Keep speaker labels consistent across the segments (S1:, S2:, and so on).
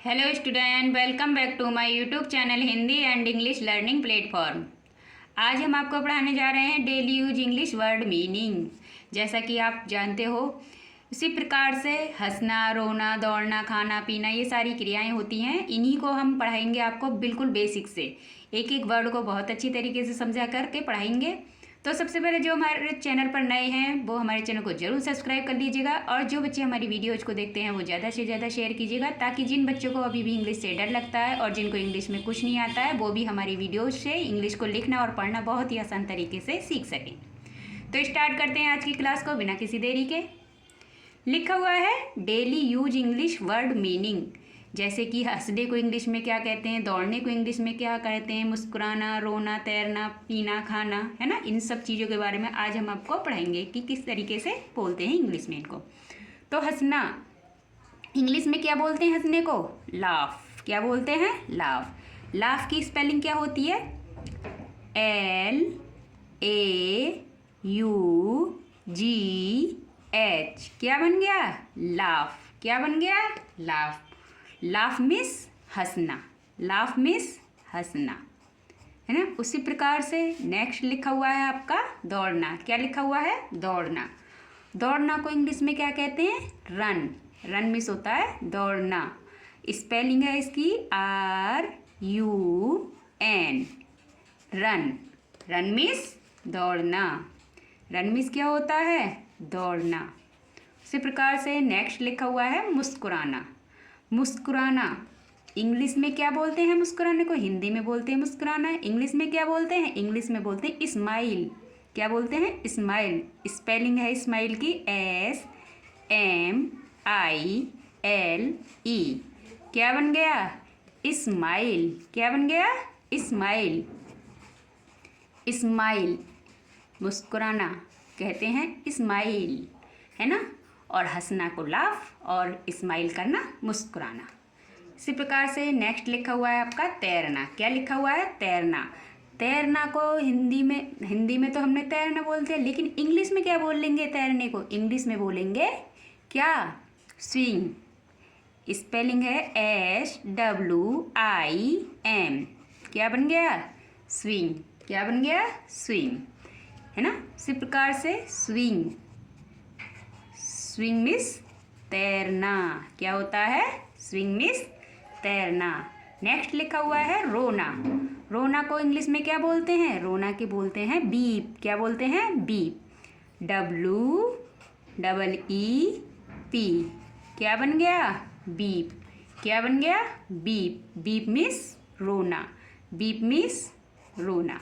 S1: Hello student, welcome back to my YouTube channel Hindi and English learning platform. आज हम आपको पढ़ाने जा रहे हैं daily use English word meaning. जैसा कि आप जानते हो, उसी प्रकार से हंसना, रोना, दौड़ना, खाना पीना, ये सारी क्रियाएं होती हैं। इन्हीं को हम पढ़ाएंगे आपको बिल्कुल बेसिक से। एक एक वर्ड को बहुत अच्छी तरीके से समझा करके पढ़ाएंगे। तो सबसे पहले जो हमारे चैनल पर नए हैं वो हमारे चैनल को जरूर सब्सक्राइब कर लीजिएगा, और जो बच्चे हमारी वीडियोज़ को देखते हैं वो ज़्यादा से ज़्यादा शेयर कीजिएगा, ताकि जिन बच्चों को अभी भी इंग्लिश से डर लगता है और जिनको इंग्लिश में कुछ नहीं आता है वो भी हमारी वीडियोज़ से इंग्लिश को लिखना और पढ़ना बहुत ही आसान तरीके से सीख सकें। तो स्टार्ट करते हैं आज की क्लास को बिना किसी देरी के। लिखा हुआ है daily use English word meaning. जैसे कि हंसने को इंग्लिश में क्या कहते हैं, दौड़ने को इंग्लिश में क्या कहते हैं, मुस्कुराना, रोना, तैरना, पीना, खाना, है ना। इन सब चीज़ों के बारे में आज हम आपको पढ़ाएंगे कि किस तरीके से बोलते हैं इंग्लिश में इनको। तो हंसना इंग्लिश में क्या बोलते हैं, हंसने को लाफ। क्या बोलते हैं, लाफ। लाफ की स्पेलिंग क्या होती है, LAUGH। क्या बन गया, लाफ। क्या बन गया, लाफ। लाफ मिस हंसना, लाफ मिस हंसना, है ना। उसी प्रकार से नेक्स्ट लिखा हुआ है आपका दौड़ना। क्या लिखा हुआ है, दौड़ना। दौड़ना को इंग्लिश में क्या कहते हैं, रन। रन मिस होता है दौड़ना। स्पेलिंग है इसकी RUN, रन। रन मिस दौड़ना। रन मिस क्या होता है, दौड़ना। उसी प्रकार से नेक्स्ट लिखा हुआ है मुस्कुराना। मुस्कुराना इंग्लिश में क्या बोलते हैं, मुस्कुराने को हिंदी में बोलते हैं मुस्कुराना। इंग्लिश में क्या बोलते हैं, इंग्लिश में बोलते हैं स्माइल। क्या बोलते हैं, स्माइल। स्पेलिंग है स्माइल की SMILE। क्या बन गया, स्माइल। क्या बन गया, स्माइल। स्माइल मुस्कुराना कहते हैं स्माइल, है ना। और हंसना को लाफ और स्माइल करना मुस्कुराना। इसी प्रकार से नेक्स्ट लिखा हुआ है आपका तैरना। क्या लिखा हुआ है, तैरना। तैरना को हिंदी में तो हमने तैरना बोलते हैं, लेकिन इंग्लिश में क्या बोलेंगे तैरने को, इंग्लिश में बोलेंगे क्या, स्विम। स्पेलिंग है SWIM। क्या बन गया, स्विंग। क्या बन गया, स्विंग, है ना। इसी प्रकार से स्विंग। स्विंग मिस तैरना। क्या होता है, स्विंग मिस तैरना। नेक्स्ट लिखा हुआ है रोना। रोना को इंग्लिश में क्या बोलते हैं, रोना के बोलते हैं बीप। क्या बोलते हैं, बीप। WEEP। क्या बन गया, बीप। क्या बन गया, बीप। बीप मिस रोना। बीप मिस रोना।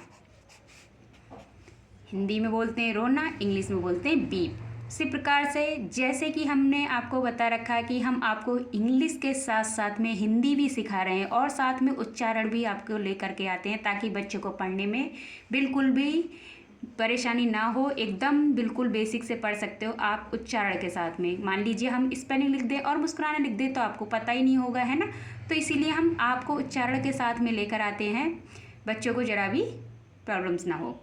S1: हिंदी में बोलते हैं रोना, इंग्लिश में बोलते हैं बीप। इसी प्रकार से जैसे कि हमने आपको बता रखा है कि हम आपको इंग्लिश के साथ साथ में हिंदी भी सिखा रहे हैं, और साथ में उच्चारण भी आपको लेकर के आते हैं, ताकि बच्चों को पढ़ने में बिल्कुल भी परेशानी ना हो। एकदम बिल्कुल बेसिक से पढ़ सकते हो आप उच्चारण के साथ में। मान लीजिए हम स्पेलिंग लिख दें और मुस्कुराना लिख दें तो आपको पता ही नहीं होगा, है ना। तो इसीलिए हम आपको उच्चारण के साथ में लेकर आते हैं, बच्चों को ज़रा भी प्रॉब्लम्स ना हो।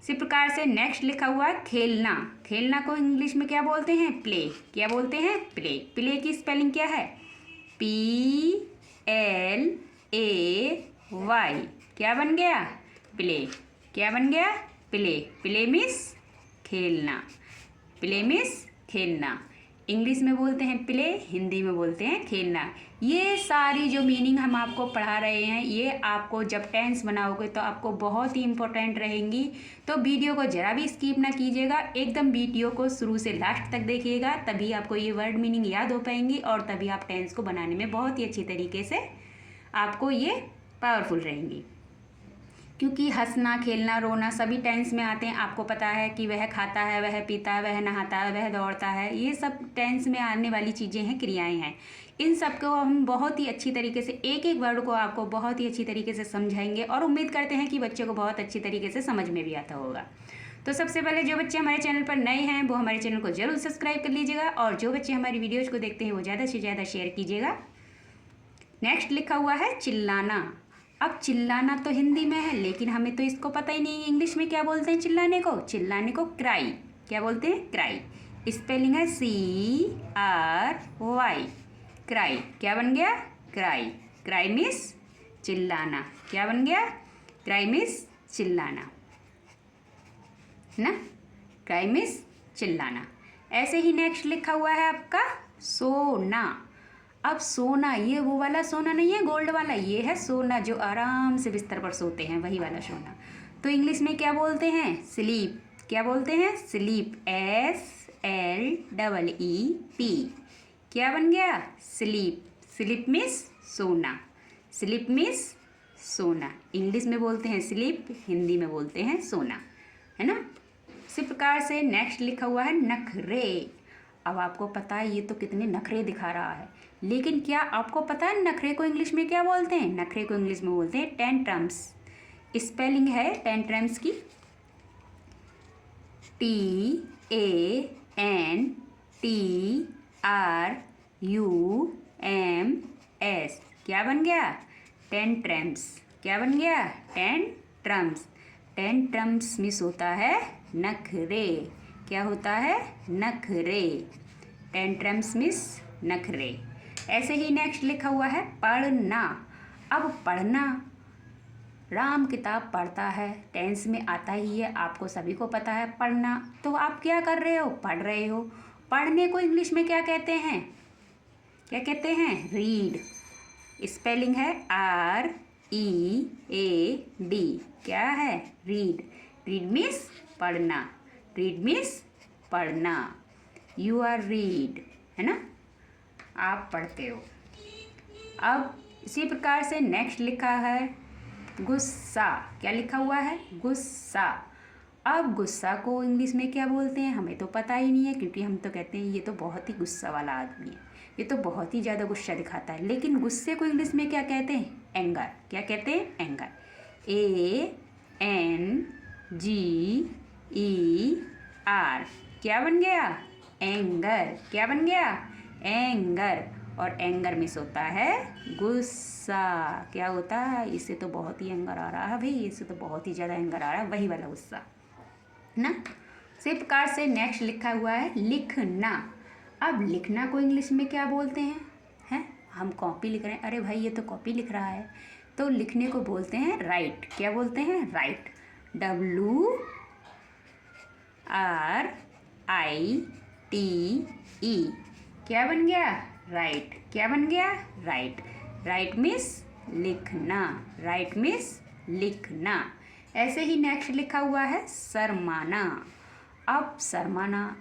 S1: इसी प्रकार से नेक्स्ट लिखा हुआ है खेलना। खेलना को इंग्लिश में क्या बोलते हैं, प्ले। क्या बोलते हैं, प्ले। प्ले की स्पेलिंग क्या है, PLAY। क्या बन गया, प्ले। क्या बन गया, प्ले। प्ले मिस खेलना। प्ले मिस खेलना। इंग्लिश में बोलते हैं प्ले, हिंदी में बोलते हैं खेलना। ये सारी जो मीनिंग हम आपको पढ़ा रहे हैं, ये आपको जब टेंस बनाओगे तो आपको बहुत ही इम्पोर्टेंट रहेंगी। तो वीडियो को ज़रा भी स्किप ना कीजिएगा, एकदम वीडियो को शुरू से लास्ट तक देखिएगा, तभी आपको ये वर्ड मीनिंग याद हो पाएंगी, और तभी आप टेंस को बनाने में बहुत ही अच्छी तरीके से आपको ये पावरफुल रहेंगी। क्योंकि हंसना, खेलना, रोना सभी टेंस में आते हैं। आपको पता है कि वह खाता है, वह पीता है, वह नहाता है, वह दौड़ता है, ये सब टेंस में आने वाली चीज़ें हैं, क्रियाएं हैं। इन सब को हम बहुत ही अच्छी तरीके से एक एक वर्ड को आपको बहुत ही अच्छी तरीके से समझाएंगे, और उम्मीद करते हैं कि बच्चों को बहुत अच्छी तरीके से समझ में भी आता होगा। तो सबसे पहले जो बच्चे हमारे चैनल पर नए हैं वो हमारे चैनल को जरूर सब्सक्राइब कर लीजिएगा, और जो बच्चे हमारी वीडियोज़ को देखते हैं वो ज़्यादा से ज़्यादा शेयर कीजिएगा। नेक्स्ट लिखा हुआ है चिल्लाना। अब चिल्लाना तो हिंदी में है, लेकिन हमें तो इसको पता ही नहीं इंग्लिश में क्या बोलते हैं चिल्लाने को। चिल्लाने को क्राई। क्या बोलते हैं, क्राई। स्पेलिंग है CRY, क्राई। क्या बन गया, क्राई, क्राई मीन्स चिल्लाना। क्या बन गया? क्राई मीन्स चिल्लाना, है ना? क्राई मीन्स चिल्लाना। ऐसे ही नेक्स्ट लिखा हुआ है आपका सोना। अब सोना, ये वो वाला सोना नहीं है गोल्ड वाला, ये है सोना जो आराम से बिस्तर पर सोते हैं, वही वाला सोना। तो इंग्लिश में क्या बोलते हैं? स्लीप। क्या बोलते हैं? Sleep, SLEEP। क्या बन गया? स्लीप। स्लीप मीन्स सोना, स्लीप मीन्स सोना। इंग्लिश में बोलते हैं स्लीप, हिंदी में बोलते हैं सोना, है ना? इसी प्रकार से नेक्स्ट लिखा हुआ है नखरे। अब आपको पता है ये तो कितने नखरे दिखा रहा है, लेकिन क्या आपको पता है नखरे को इंग्लिश में क्या बोलते हैं? नखरे को इंग्लिश में बोलते हैं टेंट्रम्स। स्पेलिंग है टेंट्रम्स की TANTRUMS। क्या बन गया? टेंट्रम्स। क्या बन गया? टेंट्रम्स। टेंट्रम्स मिस होता है नखरे। क्या होता है? नखरे। टेंट्रम्स मिस नखरे। ऐसे ही नेक्स्ट लिखा हुआ है पढ़ना। अब पढ़ना, राम किताब पढ़ता है, टेंस में आता ही है, आपको सभी को पता है पढ़ना। तो आप क्या कर रहे हो? पढ़ रहे हो। पढ़ने को इंग्लिश में क्या कहते हैं? क्या कहते हैं? रीड। स्पेलिंग है READ। क्या है? रीड। रीड मीन्स पढ़ना। रीड मीन्स पढ़ना। यू आर रीड, है ना? आप पढ़ते हो। अब इसी प्रकार से नेक्स्ट लिखा है गुस्सा। क्या लिखा हुआ है? गुस्सा। अब गुस्सा को इंग्लिश में क्या बोलते हैं? हमें तो पता ही नहीं है, क्योंकि हम तो कहते हैं ये तो बहुत ही गुस्सा वाला आदमी है, ये तो बहुत ही ज़्यादा गुस्सा दिखाता है। लेकिन गुस्से को इंग्लिश में क्या कहते हैं? एंगर। क्या कहते हैं? एंगर। ANGER। क्या बन गया? एंगर। क्या बन गया? एंगर। और एंगर मिस होता है गुस्सा। क्या होता है? इससे तो बहुत ही एंगर आ रहा है भाई, इससे तो बहुत ही ज़्यादा एंगर आ रहा है, वही वाला गुस्सा, है ना? इसी प्रकार से नेक्स्ट लिखा हुआ है लिखना। अब लिखना को इंग्लिश में क्या बोलते हैं? हैं, हम कॉपी लिख रहे हैं, अरे भाई ये तो कॉपी लिख रहा है, तो लिखने को बोलते हैं राइट। क्या बोलते हैं? राइट। WRITE। क्या बन गया? राइट। क्या बन गया? राइट। राइट मिस लिखना। राइट मिस लिखना। ऐसे ही नेक्स्ट लिखा हुआ है शर्माना। अब शर्माना,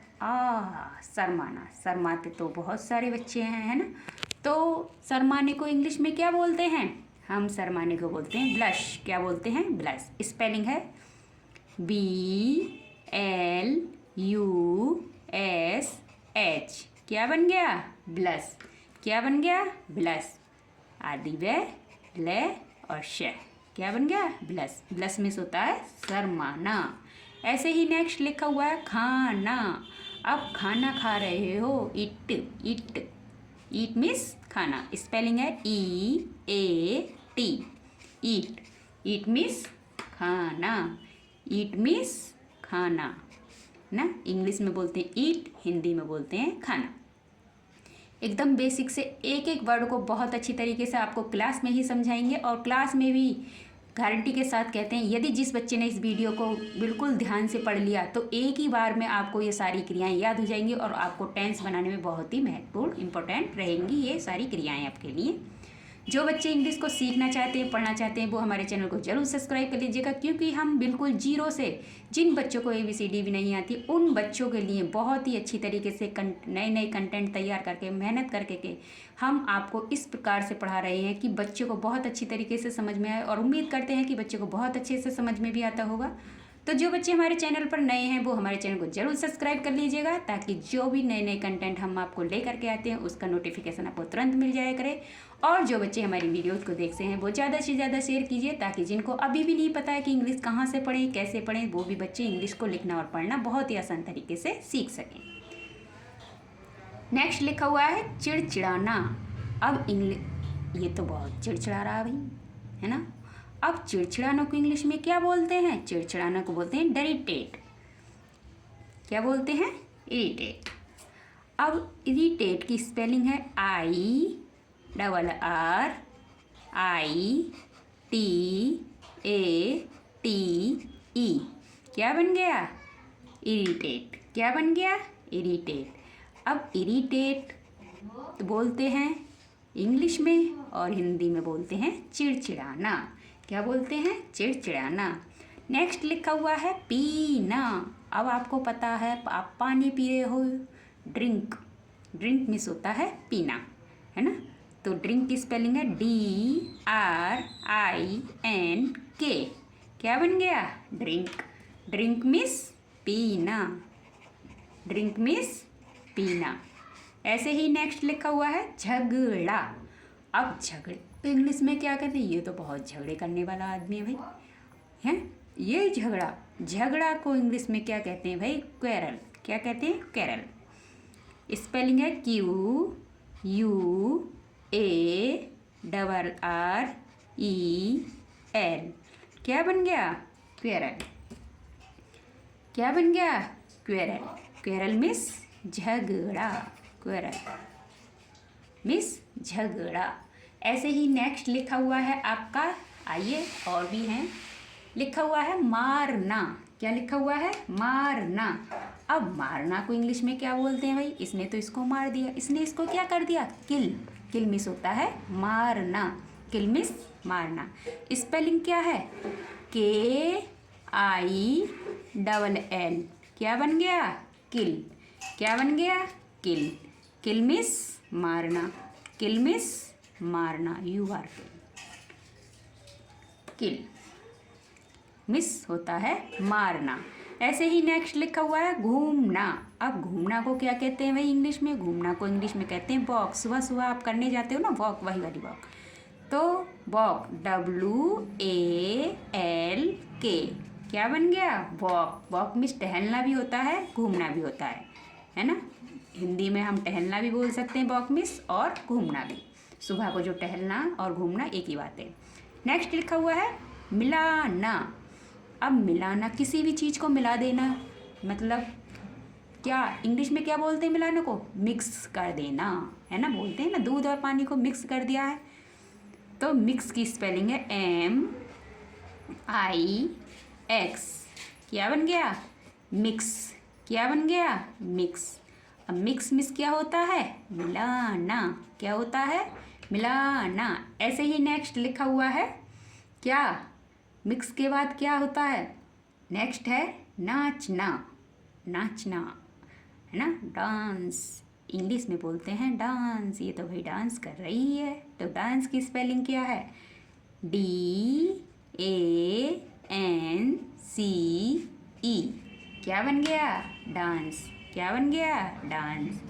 S1: शर्माना, शर्माते तो बहुत सारे बच्चे हैं, है ना? तो शर्माने को इंग्लिश में क्या बोलते हैं? हम शर्माने को बोलते हैं ब्लश। क्या बोलते हैं? ब्लश। स्पेलिंग है BLUSH। क्या बन गया? ब्लश। क्या बन गया? ब्लश। आदि व ल और श। क्या बन गया? ब्लश। ब्लश मिस होता है शर्माना। ऐसे ही नेक्स्ट लिखा हुआ है खाना। अब खाना खा रहे हो, इट। इट। ईट मिस खाना। स्पेलिंग है EAT। ईट। ईट मिस खाना। ईट मिस खाना, ना? इंग्लिश में बोलते हैं ईट, हिंदी में बोलते हैं खाना। एकदम बेसिक से एक एक वर्ड को बहुत अच्छी तरीके से आपको क्लास में ही समझाएंगे, और क्लास में भी गारंटी के साथ कहते हैं यदि जिस बच्चे ने इस वीडियो को बिल्कुल ध्यान से पढ़ लिया तो एक ही बार में आपको ये सारी क्रियाएं याद हो जाएंगी, और आपको टेंस बनाने में बहुत ही महत्वपूर्ण इंपॉर्टेंट रहेंगी ये सारी क्रियाएं आपके लिए। जो बच्चे इंग्लिश को सीखना चाहते हैं, पढ़ना चाहते हैं, वो हमारे चैनल को जरूर सब्सक्राइब कर लीजिएगा, क्योंकि हम बिल्कुल जीरो से, जिन बच्चों को ABCD भी नहीं आती उन बच्चों के लिए बहुत ही अच्छी तरीके से नए नए कंटेंट तैयार करके, मेहनत करके के हम आपको इस प्रकार से पढ़ा रहे हैं कि बच्चे को बहुत अच्छी तरीके से समझ में आए, और उम्मीद करते हैं कि बच्चे को बहुत अच्छे से समझ में भी आता होगा। तो जो बच्चे हमारे चैनल पर नए हैं वो हमारे चैनल को जरूर सब्सक्राइब कर लीजिएगा, ताकि जो भी नए नए कंटेंट हम आपको लेकर के आते हैं उसका नोटिफिकेशन आपको तुरंत मिल जाया करे। और जो बच्चे हमारी वीडियोज़ को देखते हैं वो ज़्यादा से ज़्यादा शेयर कीजिए, ताकि जिनको अभी भी नहीं पता है कि इंग्लिश कहाँ से पढ़ें, कैसे पढ़ें, वो भी बच्चे इंग्लिश को लिखना और पढ़ना बहुत ही आसान तरीके से सीख सकें। नेक्स्ट लिखा हुआ है चिड़चिड़ाना। अब ये तो बहुत चिड़चिड़ा रहा भाई, है ना? अब चिड़चिड़ाना को इंग्लिश में क्या बोलते हैं? चिड़चिड़ाना को बोलते हैं इरिटेट। क्या बोलते हैं? इरिटेट। अब इरिटेट की स्पेलिंग है IRITATE। Double R I T A T E. क्या बन गया? इरिटेट। क्या बन गया? इरिटेट। अब इरिटेट बोलते हैं इंग्लिश में और हिंदी में बोलते हैं चिड़चिड़ाना। क्या बोलते हैं? चिड़चिड़ाना। नेक्स्ट लिखा हुआ है पीना। अब आपको पता है आप पानी पी रहे हो, ड्रिंक। ड्रिंक मिस होता है पीना, है ना? तो ड्रिंक की स्पेलिंग है DRINK। क्या बन गया? ड्रिंक। ड्रिंक मिस पीना। ड्रिंक मिस पीना। ऐसे ही नेक्स्ट लिखा हुआ है झगड़ा। अब झगड़े तो इंग्लिश में क्या कहते हैं? ये तो बहुत झगड़े करने वाला आदमी है भाई, हैं? ये झगड़ा, झगड़ा को इंग्लिश में क्या कहते हैं भाई? क्वेरल। क्या कहते हैं? क्वेरल। स्पेलिंग है QUARREL। क्या बन गया? क्वेरल। क्या बन गया? क्वेरल। क्वेरल मिस झगड़ा। क्वेरल मिस झगड़ा। ऐसे ही नेक्स्ट लिखा हुआ है आपका, आइए और भी हैं। लिखा हुआ है मारना। क्या लिखा हुआ है? मारना। अब मारना को इंग्लिश में क्या बोलते हैं भाई? इसने तो इसको मार दिया, इसने इसको क्या कर दिया? किल। किल मिस होता है मारना। किल मिस मारना। स्पेलिंग क्या है? KILL। क्या बन गया? किल। क्या बन गया? किल। किल मिस मारना। किल मिस मारना। You are kill. मिस होता है मारना। ऐसे ही नेक्स्ट लिखा हुआ है घूमना। अब घूमना को क्या कहते हैं भाई इंग्लिश में? घूमना को इंग्लिश में कहते हैं वॉक। सुबह सुबह आप करने जाते हो ना वॉक, वही वाली वॉक। तो वॉक WALK। क्या बन गया? वॉक। वॉक मिस टहलना भी होता है, घूमना भी होता है ना? हिंदी में हम टहलना भी बोल सकते हैं वॉक मिस, और घूमना भी। सुबह को जो टहलना और घूमना एक ही बात है। नेक्स्ट लिखा हुआ है मिलाना। अब मिलाना, किसी भी चीज़ को मिला देना, मतलब क्या इंग्लिश में क्या बोलते हैं मिलाने को? मिक्स कर देना, है ना? बोलते हैं ना दूध और पानी को मिक्स कर दिया है। तो मिक्स की स्पेलिंग है MIX। क्या बन गया? मिक्स। क्या बन गया? मिक्स। अब मिक्स मिस क्या होता है? मिलाना। क्या होता है? मिलाना। ऐसे ही नेक्स्ट लिखा हुआ है क्या? मिक्स के बाद क्या होता है? नेक्स्ट है नाचना। नाचना, है ना? डांस। इंग्लिश में बोलते हैं डांस। ये तो भाई डांस कर रही है। तो डांस की स्पेलिंग क्या है? DANCE। क्या बन गया? डांस। क्या बन गया? डांस।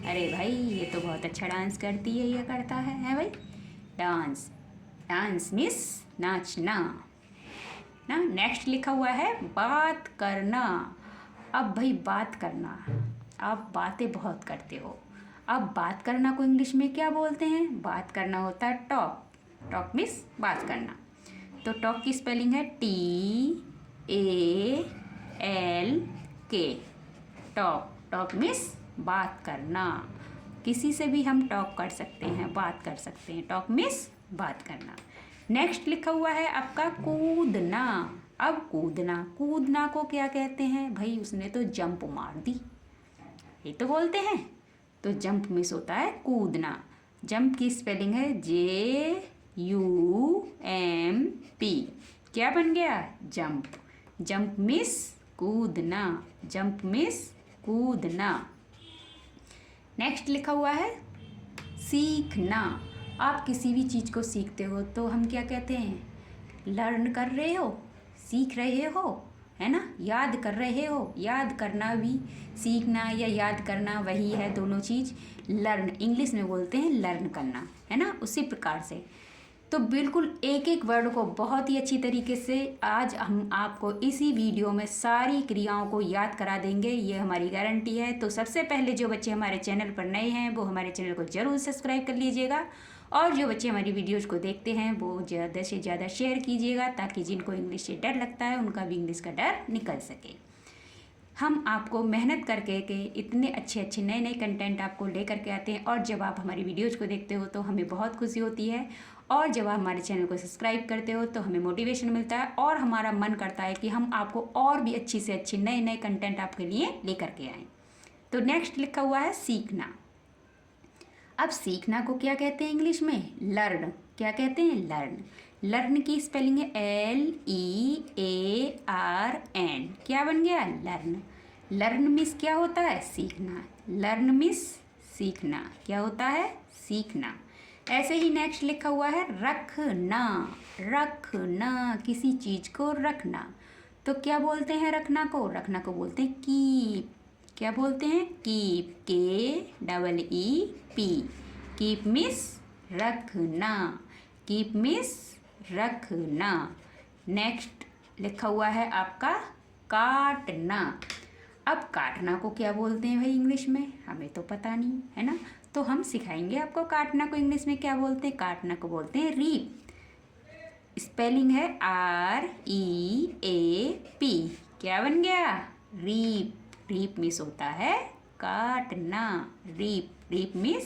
S1: अरे भाई ये तो बहुत अच्छा डांस करती है, ये करता है भाई डांस। डांस मिस नाचना ना। नेक्स्ट लिखा हुआ है बात करना। अब भाई बात करना, आप बातें बहुत करते हो। अब बात करना को इंग्लिश में क्या बोलते हैं? बात करना होता है टॉक। टॉक मिस बात करना। तो टॉक की स्पेलिंग है TALK। टॉक। टॉक मिस बात करना। किसी से भी हम टॉक कर सकते हैं, बात कर सकते हैं। टॉक मिस बात करना। नेक्स्ट लिखा हुआ है आपका कूदना। अब कूदना, कूदना को क्या कहते हैं भाई? उसने तो जंप मार दी, ये तो बोलते हैं। तो जंप मिस होता है कूदना। जंप की स्पेलिंग है JUMP। क्या बन गया? जंप। जंप मिस कूदना। जंप मिस कूदना। नेक्स्ट लिखा हुआ है सीखना। आप किसी भी चीज़ को सीखते हो तो हम क्या कहते हैं? लर्न कर रहे हो, सीख रहे हो, है ना? याद कर रहे हो। याद करना भी, सीखना या याद करना वही है, दोनों चीज़। लर्न इंग्लिश में बोलते हैं लर्न करना, है ना? उसी प्रकार से तो बिल्कुल एक एक वर्ड को बहुत ही अच्छी तरीके से आज हम आपको इसी वीडियो में सारी क्रियाओं को याद करा देंगे, ये हमारी गारंटी है। तो सबसे पहले जो बच्चे हमारे चैनल पर नए हैं वो हमारे चैनल को ज़रूर सब्सक्राइब कर लीजिएगा, और जो बच्चे हमारी वीडियोज़ को देखते हैं वो ज़्यादा से ज़्यादा शेयर कीजिएगा, ताकि जिनको इंग्लिश से डर लगता है उनका भी इंग्लिश का डर निकल सके। हम आपको मेहनत करके के इतने अच्छे अच्छे नए नए कंटेंट आपको लेकर के आते हैं, और जब आप हमारी वीडियोज़ को देखते हो तो हमें बहुत खुशी होती है, और जब आप हमारे चैनल को सब्सक्राइब करते हो तो हमें मोटिवेशन मिलता है, और हमारा मन करता है कि हम आपको और भी अच्छी से अच्छे नए नए कंटेंट आपके लिए लेकर के आएँ। तो नेक्स्ट लिखा हुआ है सीखना। अब सीखना को क्या कहते हैं इंग्लिश में? लर्न। क्या कहते हैं? लर्न। लर्न की स्पेलिंग है LEARN। क्या बन गया? लर्न। लर्न मिस क्या होता है? सीखना। लर्न मिस सीखना। क्या होता है? सीखना। ऐसे ही नेक्स्ट लिखा हुआ है रखना। रखना, किसी चीज़ को रखना। तो क्या बोलते हैं रखना को? रखना को बोलते हैं कीप। क्या बोलते हैं? कीप। KEEP। कीप मिस रखना। कीप मिस रखना। नेक्स्ट लिखा हुआ है आपका काटना। अब काटना को क्या बोलते हैं भाई इंग्लिश में? हमें तो पता नहीं है ना, तो हम सिखाएंगे आपको काटना को इंग्लिश में क्या बोलते हैं। काटना को बोलते हैं रीप। स्पेलिंग है REAP। क्या बन गया? रीप। रीप मिस होता है काटना। रीप। रीप मिस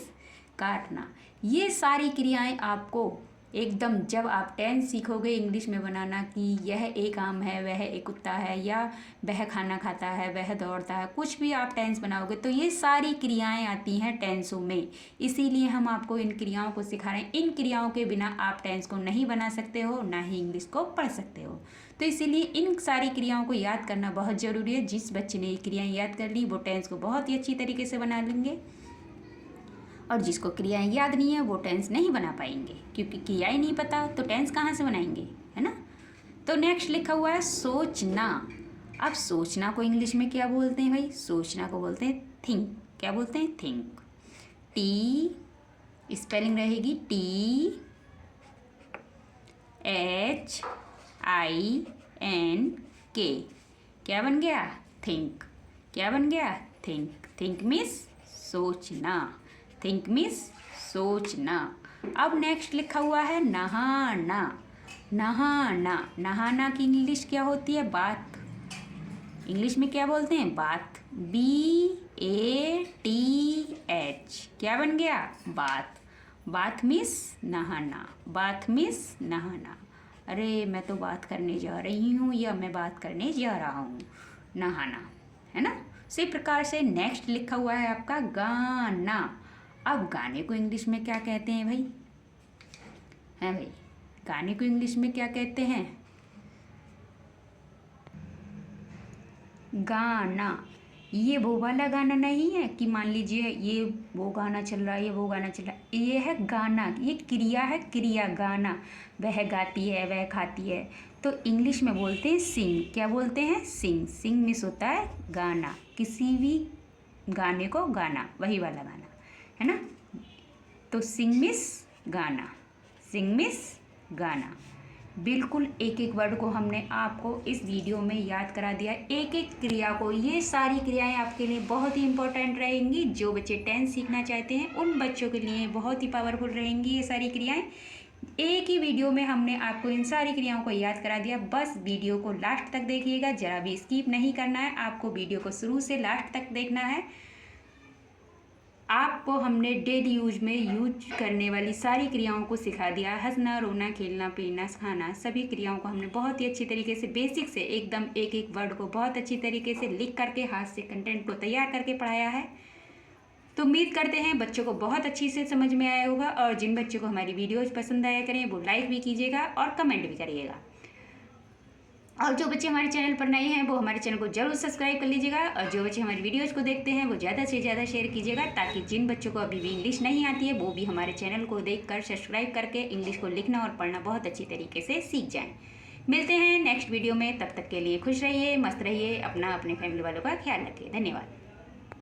S1: काटना। ये सारी क्रियाएं आपको एकदम जब आप टेंस सीखोगे इंग्लिश में बनाना कि यह एक आम है, वह एक कुत्ता है, या वह खाना खाता है, वह दौड़ता है, कुछ भी आप टेंस बनाओगे तो ये सारी क्रियाएं आती हैं टेंसों में। इसीलिए हम आपको इन क्रियाओं को सिखा रहे हैं। इन क्रियाओं के बिना आप टेंस को नहीं बना सकते हो, ना ही इंग्लिश को पढ़ सकते हो। तो इसीलिए इन सारी क्रियाओं को याद करना बहुत ज़रूरी है। जिस बच्चे ने ये क्रियाएँ याद कर ली वो टेंस को बहुत ही अच्छी तरीके से बना लेंगे, और जिसको क्रियाएं याद नहीं है वो टेंस नहीं बना पाएंगे, क्योंकि क्रियाएं नहीं पता तो टेंस कहाँ से बनाएंगे, है ना। तो नेक्स्ट लिखा हुआ है सोचना। अब सोचना को इंग्लिश में क्या बोलते हैं भाई? सोचना को बोलते हैं थिंक। क्या बोलते हैं? थिंक। टी स्पेलिंग रहेगी THINK। क्या बन गया? थिंक। क्या बन गया? थिंक। थिंक मिस सोचना। थिंक मिस सोचना। अब नेक्स्ट लिखा हुआ है नहाना। नहाना। नहाना की इंग्लिश क्या होती है? बाथ। इंग्लिश में क्या बोलते हैं? बाथ। BATH। क्या बन गया? बाथ। बाथ मिस नहाना। बाथ मिस नहाना। अरे मैं तो बात करने जा रही हूँ, या मैं बात करने जा रहा हूँ। नहाना, है ना। इसी प्रकार से नेक्स्ट लिखा हुआ है आपका गाना। अब गाने को इंग्लिश में क्या कहते हैं भाई? हैं भाई, गाने को इंग्लिश में क्या कहते हैं? गाना। ये वो वाला गाना नहीं है कि मान लीजिए ये वो गाना चल रहा है, ये वो गाना चल रहा है। ये है गाना, ये क्रिया है, क्रिया गाना। वह गाती है, वह खाती है, तो इंग्लिश में बोलते हैं सिंग। क्या बोलते हैं? सिंग। सिंग मिस होता है गाना। किसी भी गाने को गाना, वही वाला गाना, है ना। तो सिंग मिस गाना। सिंग मिस गाना। बिल्कुल एक एक वर्ड को हमने आपको इस वीडियो में याद करा दिया, एक एक क्रिया को। ये सारी क्रियाएं आपके लिए बहुत ही इंपॉर्टेंट रहेंगी। जो बच्चे टेंस सीखना चाहते हैं उन बच्चों के लिए बहुत ही पावरफुल रहेंगी ये सारी क्रियाएं। एक ही वीडियो में हमने आपको इन सारी क्रियाओं को याद करा दिया। बस वीडियो को लास्ट तक देखिएगा, जरा भी स्किप नहीं करना है। आपको वीडियो को शुरू से लास्ट तक देखना है। आपको हमने डेली यूज में यूज करने वाली सारी क्रियाओं को सिखा दिया। हंसना, रोना, खेलना, पीना, खाना, सभी क्रियाओं को हमने बहुत ही अच्छी तरीके से बेसिक से एकदम एक एक वर्ड को बहुत अच्छी तरीके से लिख करके हाथ से कंटेंट को तैयार करके पढ़ाया है। तो उम्मीद करते हैं बच्चों को बहुत अच्छी से समझ में आया होगा, और जिन बच्चों को हमारी वीडियोज़ पसंद आया करें वो लाइक भी कीजिएगा और कमेंट भी करिएगा। और जो बच्चे हमारे चैनल पर नए हैं वो हमारे चैनल को जरूर सब्सक्राइब कर लीजिएगा, और जो बच्चे हमारी वीडियोज़ को देखते हैं वो ज़्यादा से ज़्यादा शेयर कीजिएगा, ताकि जिन बच्चों को अभी भी इंग्लिश नहीं आती है वो भी हमारे चैनल को देखकर सब्सक्राइब करके इंग्लिश को लिखना और पढ़ना बहुत अच्छी तरीके से सीख जाएं। मिलते हैं नेक्स्ट वीडियो में, तब तक के लिए खुश रहिए, मस्त रहिए, अपना अपने फैमिली वालों का ख्याल रखिए। धन्यवाद।